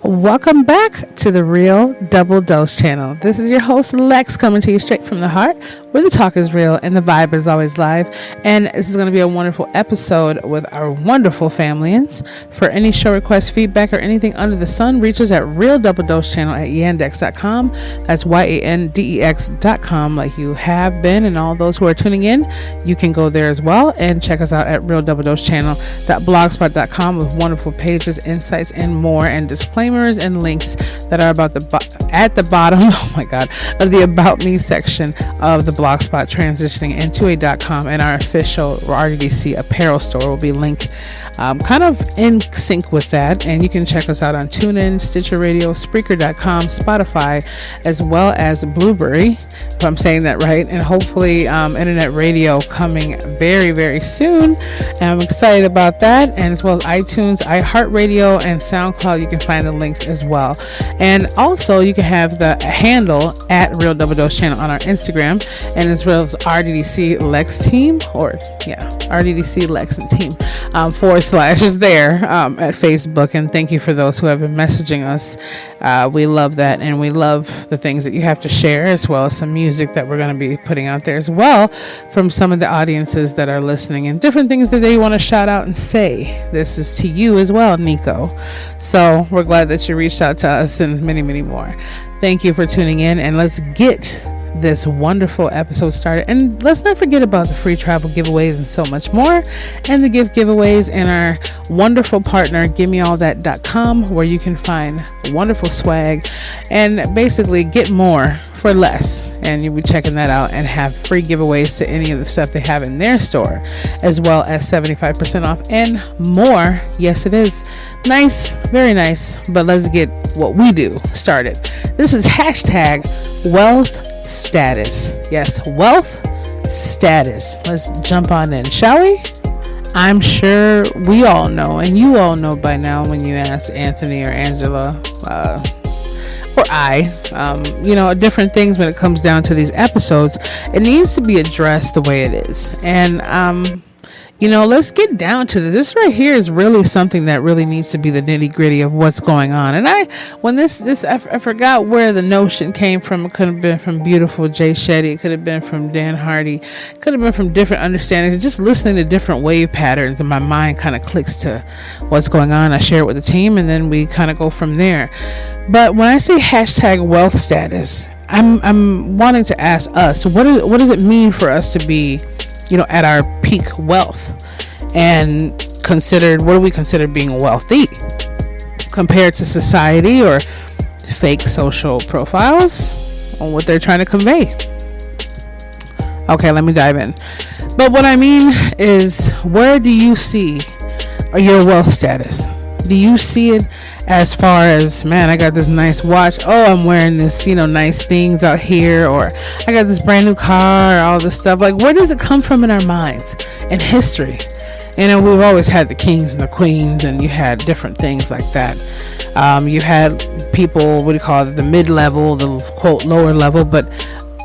Welcome back to the Real Double Dose channel. This is your host Lex coming to you straight from the heart, where the talk is real and the vibe is always live. And this is going to be a wonderful episode with our wonderful familians. For any show request, feedback, or anything under the sun, reach us at Real Double Dose channel at yandex.com. That's yandex.com, like you have been. And all those who are tuning in, you can go there as well and check us out at Real Double Dose channel.blogspot.com with wonderful pages, insights, and more, and disclaimers and links that are about at the bottom oh my god of the About Me section of the Blogspot, transitioning into a .com, and our official RDDC apparel store will be linked kind of in sync with that. And you can check us out on TuneIn, Stitcher Radio, Spreaker.com, Spotify, as well as Blueberry, if I'm saying that right, and hopefully internet radio coming very, very soon. And I'm excited about that. And as well as iTunes, iHeartRadio, and SoundCloud, you can find the links as well. And also you can have the handle at Real Double Dose channel on our Instagram, and as well as RDDC Lex Team, or RDDC Lex and Team / is there at Facebook. And thank you for those who have been messaging us. We love that, and we love the things that you have to share, as well as some music that we're going to be putting out there as well from some of the audiences that are listening, and different things that they want to shout out and say. This is to you as well, Nico. So we're glad that you reached out to us, and many, many more. Thank you for tuning in, and let's get this wonderful episode started. And let's not forget about the free travel giveaways and so much more, and the gift giveaways, and our wonderful partner GiveMeAllThat.com, where you can find wonderful swag and basically get more for less. And you'll be checking that out and have free giveaways to any of the stuff they have in their store, as well as 75% off and more. Yes, it is nice, very nice. But let's get what we do started. This is hashtag wealth status. Yes, wealth status. Let's jump on in, shall we? I'm sure we all know, and you all know by now, when you ask Anthony or Angela or different things when it comes down to these episodes, it needs to be addressed the way it is. And let's get down to this right here is really something that really needs to be the nitty gritty of what's going on. And I forgot where the notion came from. It could have been from beautiful Jay Shetty. It could have been from Dan Hardy. It could have been from different understandings. Just listening to different wave patterns, and my mind kind of clicks to what's going on. I share it with the team, and then we kind of go from there. But when I say hashtag wealth status, I'm wanting to ask us, what does it mean for us to be at our peak wealth, and what do we consider being wealthy compared to society or fake social profiles on what they're trying to convey? Okay, let me dive in. But what I mean is, where do you see your wealth status? Do you see it as far as, man, I got this nice watch, I'm wearing this nice things out here, or I got this brand new car, all this stuff? Like, where does it come from in our minds? In history, we've always had the kings and the queens, and you had different things like that. You had people, the mid-level, the quote lower level. But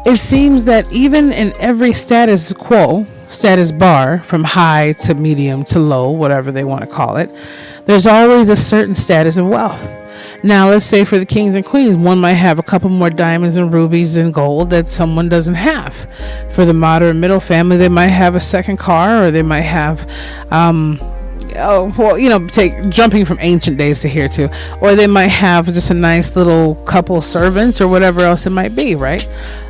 it seems that even in every status bar, from high to medium to low, whatever they want to call it, there's always a certain status of wealth. Now, let's say for the kings and queens, one might have a couple more diamonds and rubies and gold that someone doesn't have. For the moderate middle family, they might have a second car, or they might have jumping from ancient days to here too, or they might have just a nice little couple servants or whatever else it might be, right?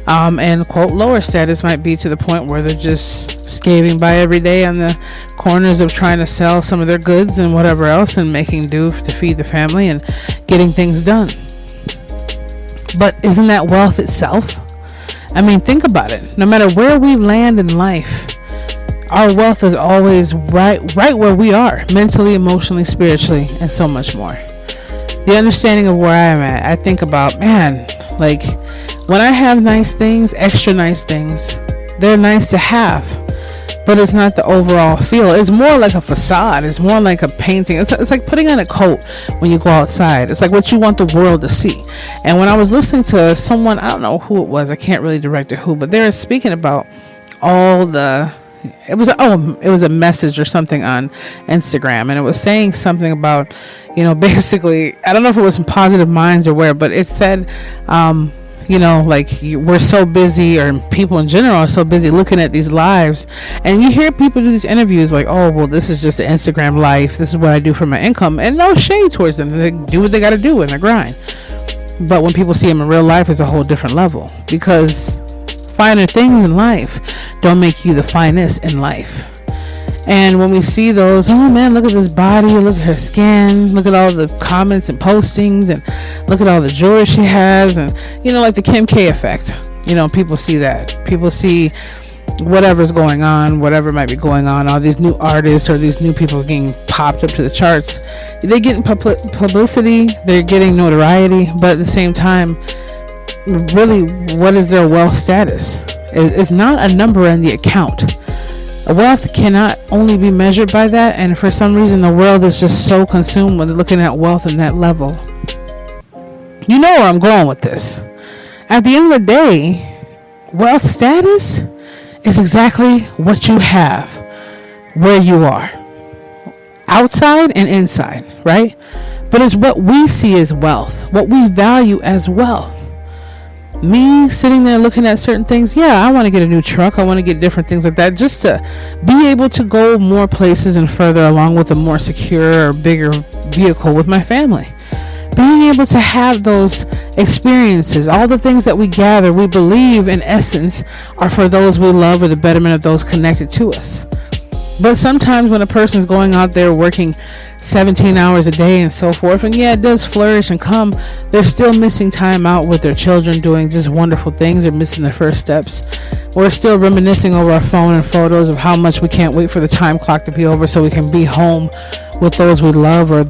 And quote lower status might be to the point where they're just slaving by every day on the corners of trying to sell some of their goods and whatever else, and making do to feed the family and getting things done. But isn't that wealth itself? I mean, think about it. No matter where we land in life, our wealth is always right where we are, mentally, emotionally, spiritually, and so much more. The understanding of where I am at, I think about, man, like when I have nice things, extra nice things, they're nice to have, but it's not the overall feel. It's more like a facade. It's more like a painting. It's like putting on a coat when you go outside. It's like what you want the world to see. And when I was listening to someone, I don't know who it was, I can't really direct it who, but they were speaking about all the it was a message or something on Instagram, and it was saying something about, basically, I don't know if it was in Positive Minds or where, but it said, we're so busy, or people in general are so busy looking at these lives, and you hear people do these interviews like, oh, well, this is just the Instagram life, this is what I do for my income, and no shade towards them, they do what they got to do in the grind. But when people see them in real life, it's a whole different level, because finer things in life don't make you the finest in life. And when we see those, oh man, look at this body, look at her skin, look at all the comments and postings, and look at all the jewelry she has, and like the Kim K effect. People see that. People see whatever's going on, whatever might be going on, all these new artists or these new people getting popped up to the charts. They're getting publicity, they're getting notoriety, but at the same time, really, what is their wealth status? It's not a number in the account. Wealth cannot only be measured by that, and for some reason the world is just so consumed with looking at wealth in that level. You know where I'm going with this. At the end of the day, wealth status is exactly what you have where you are, outside and inside, right? But it's what we see as wealth, what we value as wealth. Me sitting there looking at certain things, I want to get a new truck, I want to get different things like that, just to be able to go more places and further along with a more secure or bigger vehicle with my family. Being able to have those experiences, all the things that we gather, we believe in essence are for those we love or the betterment of those connected to us. But sometimes when a person's going out there working 17 hours a day and so forth, and it does flourish and come, they're still missing time out with their children doing just wonderful things. They're missing their first steps. We're still reminiscing over our phone and photos of how much we can't wait for the time clock to be over so we can be home with those we love or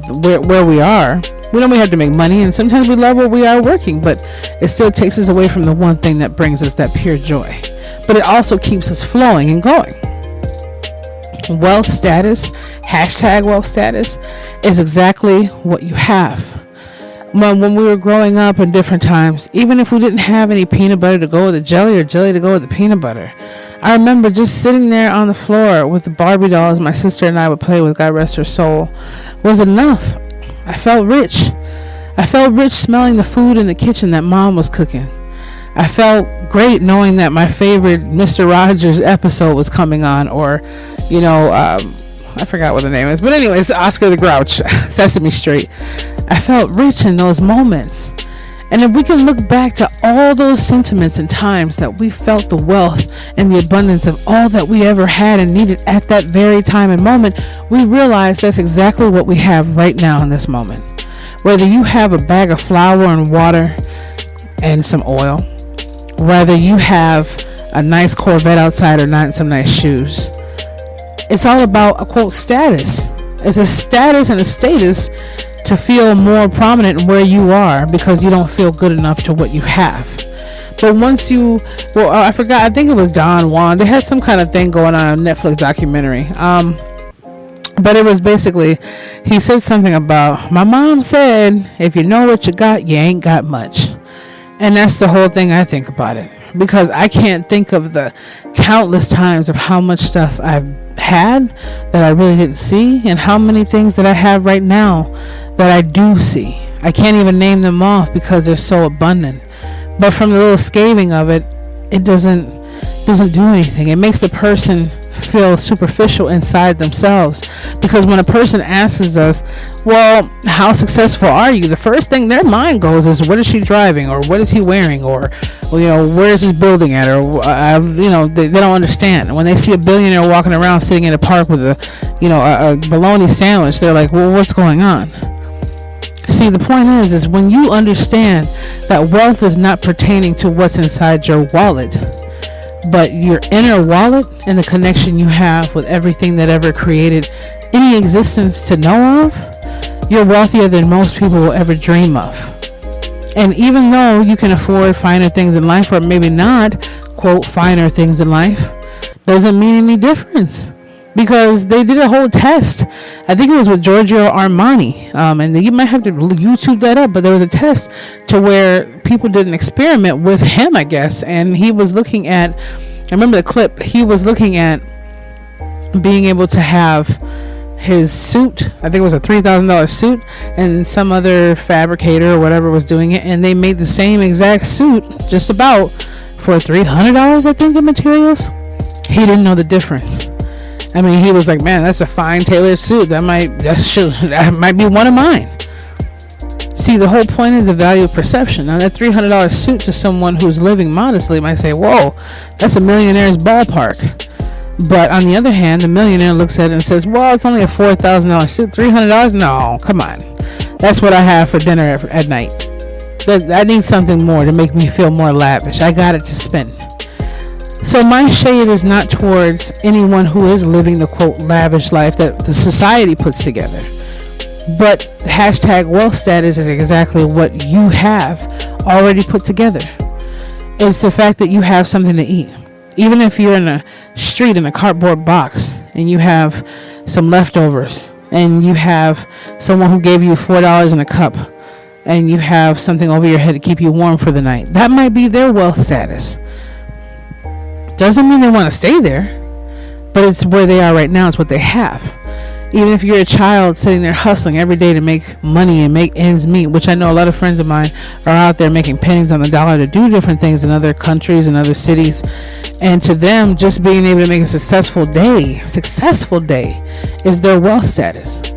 where we are. We know we have to make money, and sometimes we love where we are working, but it still takes us away from the one thing that brings us that pure joy. But it also keeps us flowing and going. Wealth status, hashtag wealth status, is exactly what you have. When we were growing up in different times, even if we didn't have any peanut butter to go with the jelly or jelly to go with the peanut butter, I remember just sitting there on the floor with the Barbie dolls my sister and I would play with, God rest her soul, was enough. I felt rich. I felt rich smelling the food in the kitchen that mom was cooking. I felt great knowing that my favorite Mr. Rogers episode was coming on, or, I forgot what the name is, but anyways, Oscar the Grouch, Sesame Street. I felt rich in those moments. And if we can look back to all those sentiments and times that we felt the wealth and the abundance of all that we ever had and needed at that very time and moment, we realize that's exactly what we have right now in this moment. Whether you have a bag of flour and water and some oil, whether you have a nice Corvette outside or not, and some nice shoes, it's all about a quote status. It's a status and a status to feel more prominent where you are because you don't feel good enough to what you have. But once I forgot, I think it was Don Juan. They had some kind of thing going on, a Netflix documentary. But it was basically, he said something about, my mom said, if you know what you got, you ain't got much. And that's the whole thing I think about it. Because I can't think of the countless times of how much stuff I've had that I really didn't see, and how many things that I have right now that I do see. I can't even name them off because they're so abundant. But from the little scathing of it, it doesn't do anything. It makes the person feel superficial inside themselves, because when a person asks us, well, how successful are you, the first thing their mind goes is, what is she driving, or what is he wearing, or where is this building at, or they don't understand. When they see a billionaire walking around sitting in a park with a bologna sandwich, they're like, well, what's going on? See, the point is when you understand that wealth is not pertaining to what's inside your wallet, but your inner wallet and the connection you have with everything that ever created any existence to know of, you're wealthier than most people will ever dream of. And even though you can afford finer things in life, or maybe not, quote, finer things in life, doesn't mean any difference. Because they did a whole test. I think it was with Giorgio Armani. And you might have to YouTube that up. But there was a test to where people did an experiment with him, I guess. And he was looking at, I remember the clip, he was looking at being able to have his suit, I think it was a $3,000 suit, and some other fabricator or whatever was doing it, and they made the same exact suit just about for $300, I think, the materials. He didn't know the difference. I mean, he was like, man, that's a fine tailored suit. That might be one of mine. See, the whole point is the value of perception. Now, that $300 suit to someone who's living modestly might say, whoa, that's a millionaire's ballpark. But on the other hand, the millionaire looks at it and says, well, it's only a $4,000 suit. $300? No, come on. That's what I have for dinner at night. I need something more to make me feel more lavish. I got it to spend. So my shade is not towards anyone who is living the, quote, lavish life that the society puts together. But hashtag wealth status is exactly what you have already put together. It's the fact that you have something to eat. Even if you're in a street in a cardboard box and you have some leftovers and you have someone who gave you $4 in a cup and you have something over your head to keep you warm for the night, that might be their wealth status. Doesn't mean they want to stay there, but it's where they are right now. It's what they have. Even if you're a child sitting there hustling every day to make money and make ends meet, which I know a lot of friends of mine are out there making pennies on the dollar to do different things in other countries and other cities. And to them, just being able to make a successful day is their wealth status.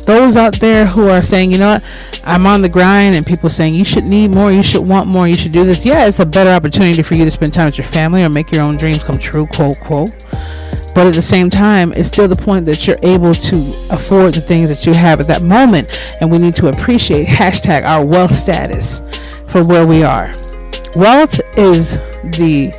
Those out there who are saying, you know what, I'm on the grind, and people saying you should need more, you should want more, you should do this. Yeah, it's a better opportunity for you to spend time with your family or make your own dreams come true, quote, quote. But at the same time, it's still the point that you're able to afford the things that you have at that moment. And we need to appreciate hashtag our wealth status for where we are. Wealth is the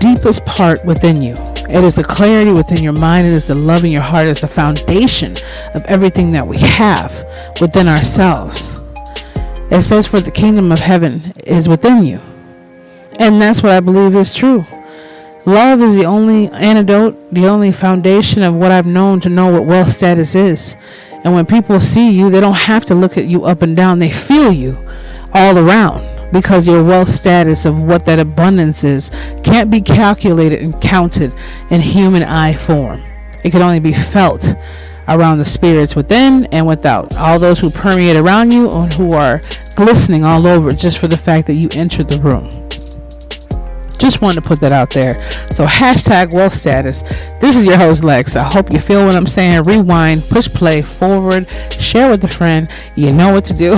deepest part within you. It is the clarity within your mind. It is the love in your heart. It is the foundation of everything that we have within ourselves. It says, for the kingdom of heaven is within you. And that's what I believe is true. Love is the only antidote, the only foundation of what I've known to know what wealth status is. And when people see you, they don't have to look at you up and down. They feel you all around, because your wealth status of what that abundance is can't be calculated and counted in human eye form. It can only be felt around the spirits within and without. All those who permeate around you and who are glistening all over just for the fact that you entered the room. Just wanted to put that out there. So hashtag wealth status. This is your host, Lex. I hope you feel what I'm saying. Rewind, push play, forward, share with a friend. You know what to do.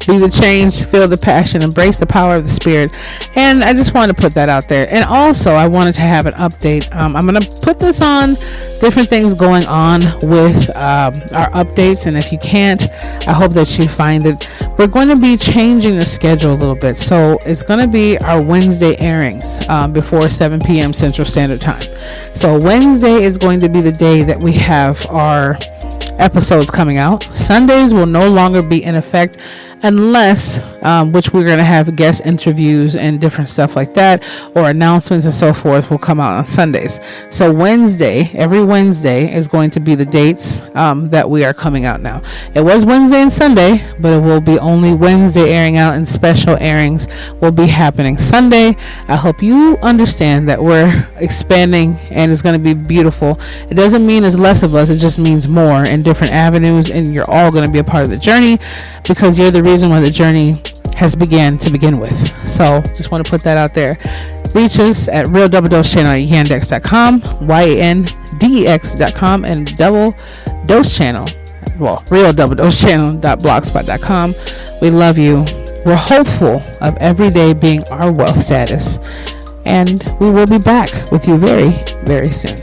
Be the change, feel the passion, embrace the power of the spirit. And I just wanted to put that out there. And also, I wanted to have an update. I'm going to put this on different things going on with our updates. And if you can't, I hope that you find it. We're going to be changing the schedule a little bit. So it's going to be our Wednesday airings before 7 p.m. Central Standard Time. So Wednesday is going to be the day that we have our episodes coming out. Sundays will no longer be in effect unless, which we're going to have guest interviews and different stuff like that, or announcements and so forth will come out on Sundays. So every Wednesday is going to be the dates that we are coming out now. It was Wednesday and Sunday, but it will be only Wednesday airing out, and special airings will be happening Sunday. I hope you understand that we're expanding and it's going to be beautiful. It doesn't mean there's less of us. It just means more in different avenues, and you're all going to be a part of the journey because you're the reason why the journey has began to begin with. So just want to put that out there. Reach us at Real Double Dose Channel at yandex.com, yandex.com, and Double Dose Channel, Real Double Dose Channel.blogspot.com. We love you. We're hopeful of every day being our wealth status, and we will be back with you very, very soon.